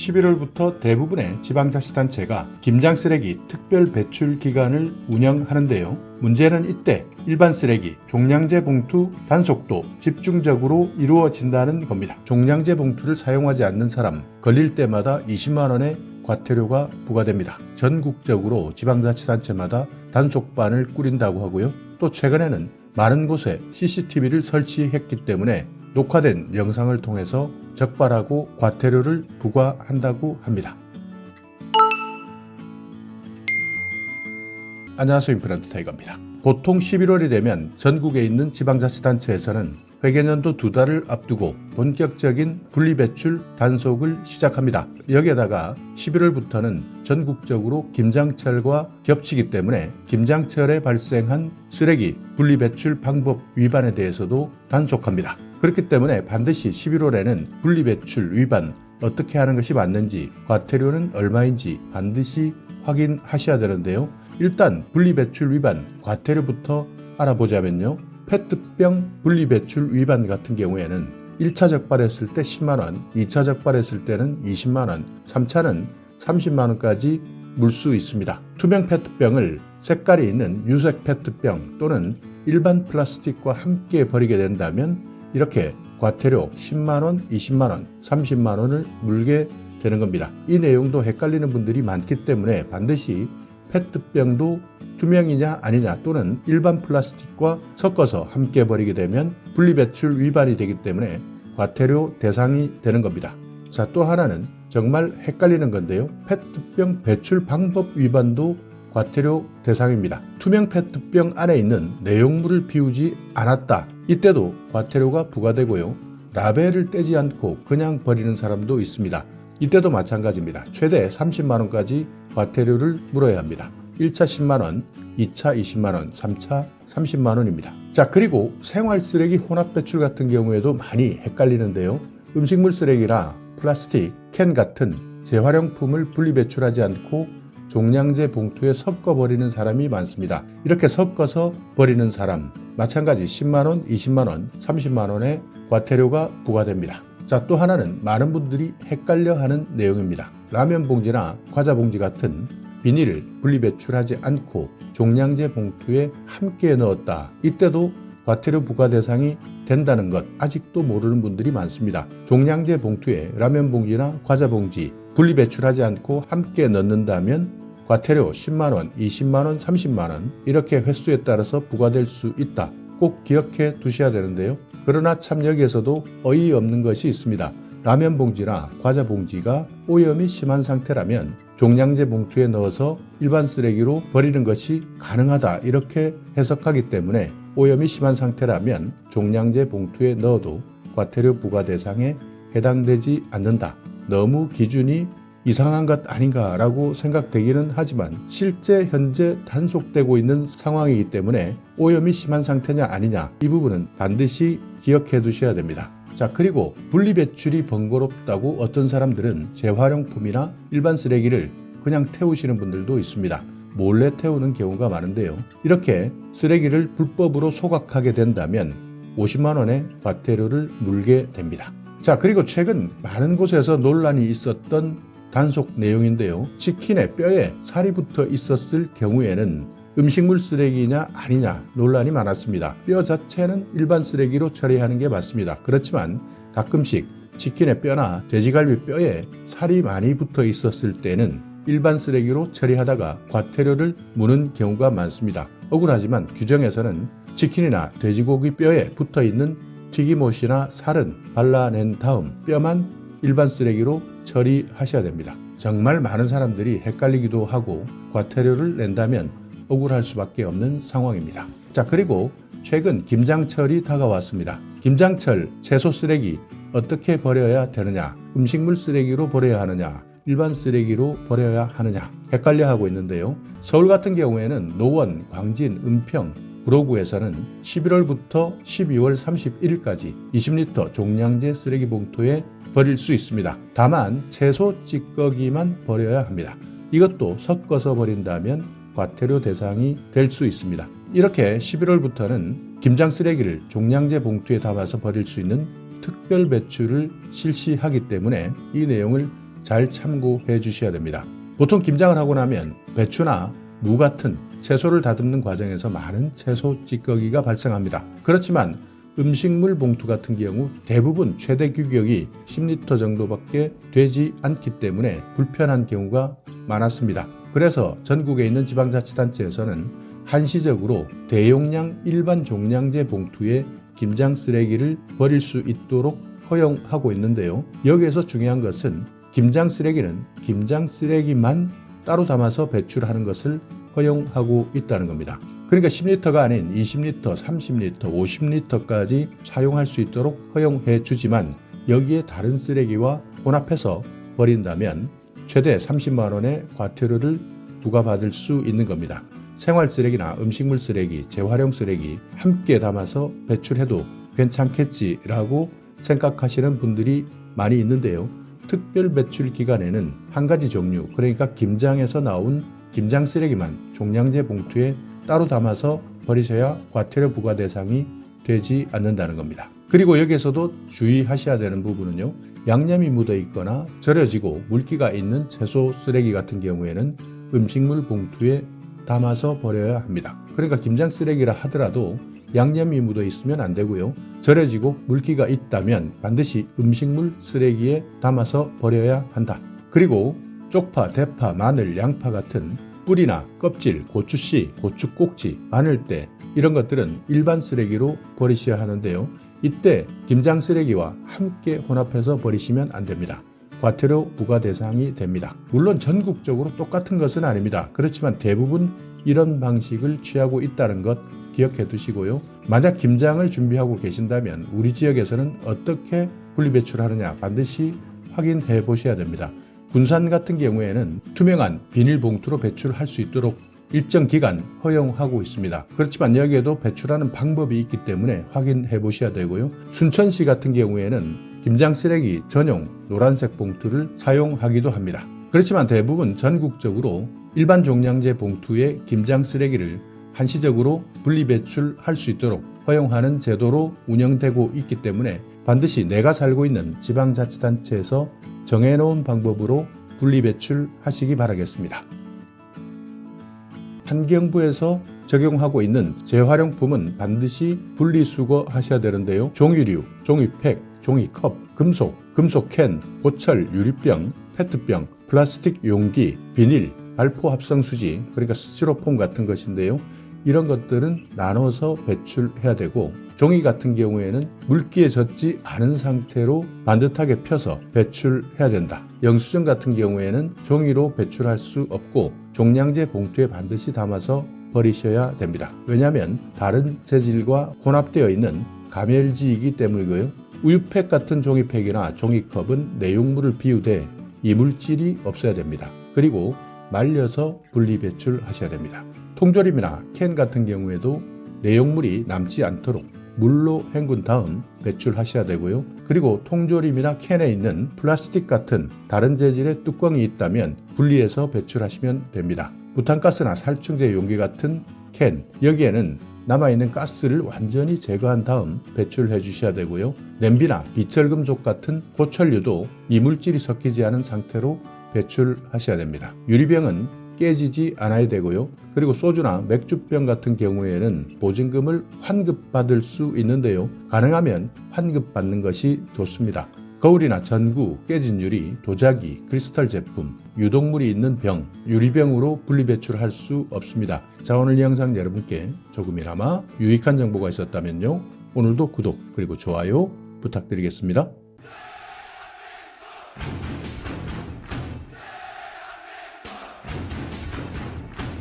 11월부터 대부분의 지방자치단체가 김장 쓰레기 특별 배출 기간을 운영하는데요. 문제는 이때 일반 쓰레기, 종량제 봉투 단속도 집중적으로 이루어진다는 겁니다. 종량제 봉투를 사용하지 않는 사람 걸릴 때마다 20만 원의 과태료가 부과됩니다. 전국적으로 지방자치단체마다 단속반을 꾸린다고 하고요. 또 최근에는 많은 곳에 CCTV를 설치했기 때문에 녹화된 영상을 통해서 적발하고 과태료를 부과한다고 합니다. 안녕하세요. 임플란트 타이거입니다. 보통 11월이 되면 전국에 있는 지방자치단체에서는 회계년도 2달을 앞두고 본격적인 분리배출 단속을 시작합니다. 여기에다가 11월부터는 전국적으로 김장철과 겹치기 때문에 김장철에 발생한 쓰레기 분리배출 방법 위반에 대해서도 단속합니다. 그렇기 때문에 반드시 11월에는 분리배출 위반 어떻게 하는 것이 맞는지, 과태료는 얼마인지 반드시 확인하셔야 되는데요. 일단 분리배출 위반 과태료부터 알아보자면요. 페트병 분리배출 위반 같은 경우에는 1차 적발했을 때 10만원, 2차 적발했을 때는 20만원, 3차는 30만원까지 물 수 있습니다. 투명 페트병을 색깔이 있는 유색 페트병 또는 일반 플라스틱과 함께 버리게 된다면 이렇게 과태료 10만원, 20만원, 30만원을 물게 되는 겁니다. 이 내용도 헷갈리는 분들이 많기 때문에 반드시 페트병도 투명이냐 아니냐 또는 일반 플라스틱과 섞어서 함께 버리게 되면 분리배출 위반이 되기 때문에 과태료 대상이 되는 겁니다. 자, 또 하나는 정말 헷갈리는 건데요. 페트병 배출 방법 위반도 과태료 대상입니다. 투명 페트병 안에 있는 내용물을 비우지 않았다. 이때도 과태료가 부과되고요. 라벨을 떼지 않고 그냥 버리는 사람도 있습니다. 이때도 마찬가지입니다. 최대 30만원까지 과태료를 물어야 합니다. 1차 10만원, 2차 20만원, 3차 30만원입니다. 자, 그리고 생활쓰레기 혼합배출 같은 경우에도 많이 헷갈리는데요. 음식물 쓰레기나 플라스틱, 캔 같은 재활용품을 분리배출하지 않고 종량제 봉투에 섞어 버리는 사람이 많습니다. 이렇게 섞어서 버리는 사람 마찬가지 10만원, 20만원, 30만원의 과태료가 부과됩니다. 자, 또 하나는 많은 분들이 헷갈려하는 내용입니다. 라면 봉지나 과자 봉지 같은 비닐을 분리배출하지 않고 종량제 봉투에 함께 넣었다. 이때도 과태료 부과 대상이 된다는 것 아직도 모르는 분들이 많습니다. 종량제 봉투에 라면 봉지나 과자 봉지 분리배출하지 않고 함께 넣는다면 과태료 10만원, 20만원, 30만원 이렇게 횟수에 따라서 부과될 수 있다. 꼭 기억해 두셔야 되는데요. 그러나 참 여기에서도 어이없는 것이 있습니다. 라면 봉지나 과자 봉지가 오염이 심한 상태라면 종량제 봉투에 넣어서 일반 쓰레기로 버리는 것이 가능하다 이렇게 해석하기 때문에 오염이 심한 상태라면 종량제 봉투에 넣어도 과태료 부과 대상에 해당되지 않는다. 너무 기준이 이상한 것 아닌가라고 생각되기는 하지만 실제 현재 단속되고 있는 상황이기 때문에 오염이 심한 상태냐 아니냐 이 부분은 반드시 기억해 두셔야 됩니다. 자, 그리고 분리배출이 번거롭다고 어떤 사람들은 재활용품이나 일반 쓰레기를 그냥 태우시는 분들도 있습니다. 몰래 태우는 경우가 많은데요. 이렇게 쓰레기를 불법으로 소각하게 된다면 50만 원의 과태료를 물게 됩니다. 자, 그리고 최근 많은 곳에서 논란이 있었던 단속 내용인데요. 치킨의 뼈에 살이 붙어 있었을 경우에는 음식물 쓰레기냐 아니냐 논란이 많았습니다. 뼈 자체는 일반 쓰레기로 처리하는 게 맞습니다. 그렇지만 가끔씩 치킨의 뼈나 돼지갈비 뼈에 살이 많이 붙어 있었을 때는 일반 쓰레기로 처리하다가 과태료를 무는 경우가 많습니다. 억울하지만 규정에서는 치킨이나 돼지고기 뼈에 붙어 있는 튀김옷이나 살은 발라낸 다음 뼈만 일반 쓰레기로 처리하셔야 됩니다. 정말 많은 사람들이 헷갈리기도 하고 과태료를 낸다면 억울할 수밖에 없는 상황입니다. 자, 그리고 최근 김장철이 다가왔습니다. 김장철 채소 쓰레기 어떻게 버려야 되느냐, 음식물 쓰레기로 버려야 하느냐, 일반 쓰레기로 버려야 하느냐 헷갈려하고 있는데요. 서울 같은 경우에는 노원, 광진, 은평, 구로구에서는 11월부터 12월 31일까지 20리터 종량제 쓰레기 봉투에 버릴 수 있습니다. 다만 채소 찌꺼기만 버려야 합니다. 이것도 섞어서 버린다면 과태료 대상이 될 수 있습니다. 이렇게 11월부터는 김장 쓰레기를 종량제 봉투에 담아서 버릴 수 있는 특별 배출을 실시하기 때문에 이 내용을 잘 참고해 주셔야 됩니다. 보통 김장을 하고 나면 배추나 무 같은 채소를 다듬는 과정에서 많은 채소 찌꺼기가 발생합니다. 그렇지만 음식물 봉투 같은 경우 대부분 최대 규격이 10리터 정도밖에 되지 않기 때문에 불편한 경우가 많았습니다. 그래서 전국에 있는 지방자치단체에서는 한시적으로 대용량 일반 종량제 봉투에 김장 쓰레기를 버릴 수 있도록 허용하고 있는데요. 여기에서 중요한 것은 김장 쓰레기는 김장 쓰레기만 따로 담아서 배출하는 것을 허용하고 있다는 겁니다. 그러니까 10리터가 아닌 20리터, 30리터, 50리터까지 사용할 수 있도록 허용해 주지만 여기에 다른 쓰레기와 혼합해서 버린다면 최대 30만 원의 과태료를 부과받을 수 있는 겁니다. 생활 쓰레기나 음식물 쓰레기, 재활용 쓰레기 함께 담아서 배출해도 괜찮겠지라고 생각하시는 분들이 많이 있는데요. 특별 배출 기간에는 한 가지 종류, 그러니까 김장에서 나온 김장 쓰레기만 종량제 봉투에 따로 담아서 버리셔야 과태료 부과 대상이 되지 않는다는 겁니다. 그리고 여기에서도 주의하셔야 되는 부분은요. 양념이 묻어 있거나 절여지고 물기가 있는 채소 쓰레기 같은 경우에는 음식물 봉투에 담아서 버려야 합니다. 그러니까 김장 쓰레기라 하더라도 양념이 묻어 있으면 안 되고요. 절여지고 물기가 있다면 반드시 음식물 쓰레기에 담아서 버려야 한다. 그리고 쪽파, 대파, 마늘, 양파 같은 뿌리나 껍질, 고추씨, 고추 꼭지, 마늘대 이런 것들은 일반 쓰레기로 버리셔야 하는데요. 이때 김장 쓰레기와 함께 혼합해서 버리시면 안 됩니다. 과태료 부과 대상이 됩니다. 물론 전국적으로 똑같은 것은 아닙니다. 그렇지만 대부분 이런 방식을 취하고 있다는 것 기억해 두시고요. 만약 김장을 준비하고 계신다면 우리 지역에서는 어떻게 분리배출하느냐 반드시 확인해 보셔야 됩니다. 군산 같은 경우에는 투명한 비닐봉투로 배출할 수 있도록 일정 기간 허용하고 있습니다. 그렇지만 여기에도 배출하는 방법이 있기 때문에 확인해 보셔야 되고요. 순천시 같은 경우에는 김장 쓰레기 전용 노란색 봉투를 사용하기도 합니다. 그렇지만 대부분 전국적으로 일반 종량제 봉투에 김장 쓰레기를 한시적으로 분리배출할 수 있도록 허용하는 제도로 운영되고 있기 때문에 반드시 내가 살고 있는 지방자치단체에서 정해놓은 방법으로 분리배출하시기 바라겠습니다. 환경부에서 적용하고 있는 재활용품은 반드시 분리수거하셔야 되는데요. 종이류, 종이팩, 종이컵, 금속 캔, 보철, 유리병, 페트병, 플라스틱 용기, 비닐, 발포 합성수지, 그러니까 스티로폼 같은 것인데요. 이런 것들은 나눠서 배출해야 되고 종이 같은 경우에는 물기에 젖지 않은 상태로 반듯하게 펴서 배출해야 된다. 영수증 같은 경우에는 종이로 배출할 수 없고 종량제 봉투에 반드시 담아서 버리셔야 됩니다. 왜냐하면 다른 재질과 혼합되어 있는 가멸지이기 때문이고요. 우유팩 같은 종이팩이나 종이컵은 내용물을 비우되 이물질이 없어야 됩니다. 그리고 말려서 분리배출하셔야 됩니다. 통조림이나 캔 같은 경우에도 내용물이 남지 않도록 물로 헹군 다음 배출하셔야 되고요. 그리고 통조림이나 캔에 있는 플라스틱 같은 다른 재질의 뚜껑이 있다면 분리해서 배출하시면 됩니다. 부탄가스나 살충제 용기 같은 캔, 여기에는 남아있는 가스를 완전히 제거한 다음 배출해 주셔야 되고요. 냄비나 비철금속 같은 고철류도 이물질이 섞이지 않은 상태로 배출하셔야 됩니다. 유리병은 깨지지 않아야 되고요. 그리고 소주나 맥주병 같은 경우에는 보증금을 환급받을 수 있는데요. 가능하면 환급받는 것이 좋습니다. 거울이나 전구, 깨진 유리, 도자기, 크리스탈 제품, 유독물이 있는 병, 유리병으로 분리배출할 수 없습니다. 자, 오늘 이 영상 여러분께 조금이나마 유익한 정보가 있었다면요. 오늘도 구독 그리고 좋아요 부탁드리겠습니다.